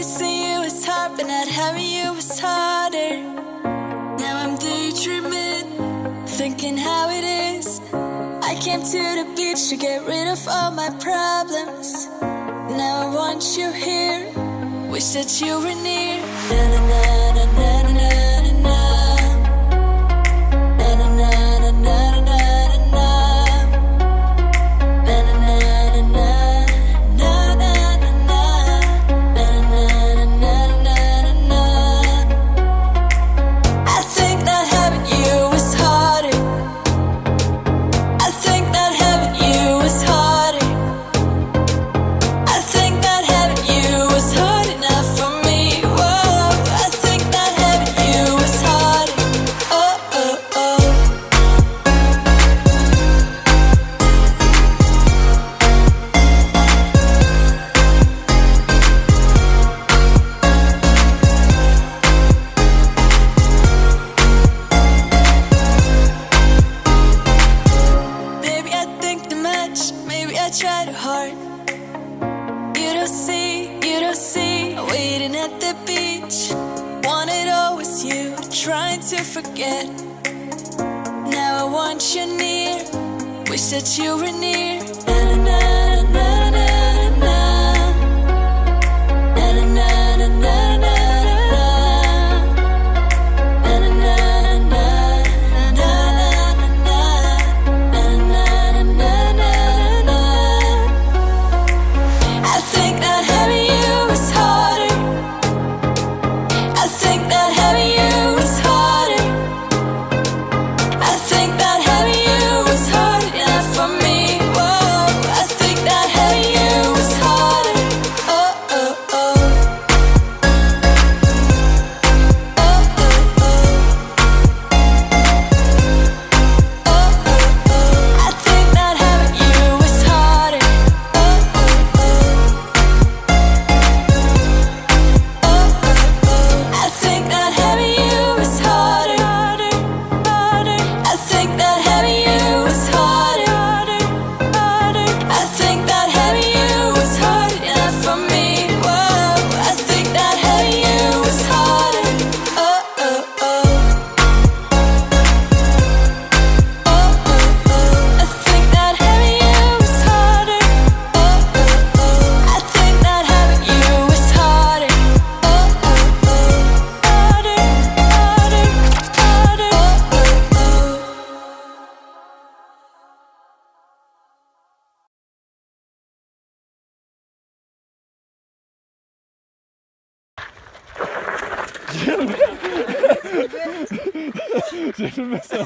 missing you was hard, but not having you was harder. Now I'm daydreaming, thinking how it is. I came to the beach to get rid of all my problems. Now I want you here, wish that you were near. Na na na na na na na na. Na na na na na na na na. Na na na na na. Na na na na. Na na na na na na. I think that having you was harder. I think that having you was harder. I think that having you was hard enough for me. Whoa, I think that having you was harder. Oh, oh, oh. Maybe I think too much, maybe I try too hard. You don't see, waiting at the beach. Wanted always you, trying to forget. Now I want you near, wish that you were near. Na na na na na na na. Na na na na na na na. Na na na na na na na. Na na na na na na. I think that having you was harder. I think that having you was harder. I think that having you was hard enough for me. Whoa, I think that having you was harder. Oh, oh, oh. Oh, oh, oh. Oh, oh, oh. I think that having you was harder. Oh, oh, oh. I think that having you was harder. I think that having you was harder. I think that having you was hard enough for me. Whoa, I think that having you was harder. Oh, oh, oh. Oh, oh, oh. I think that having you was harder. Oh, oh, oh. I think that having you was harder. Oh, oh, oh. Harder, harder, harder. Oh, oh, J'ai fait ça.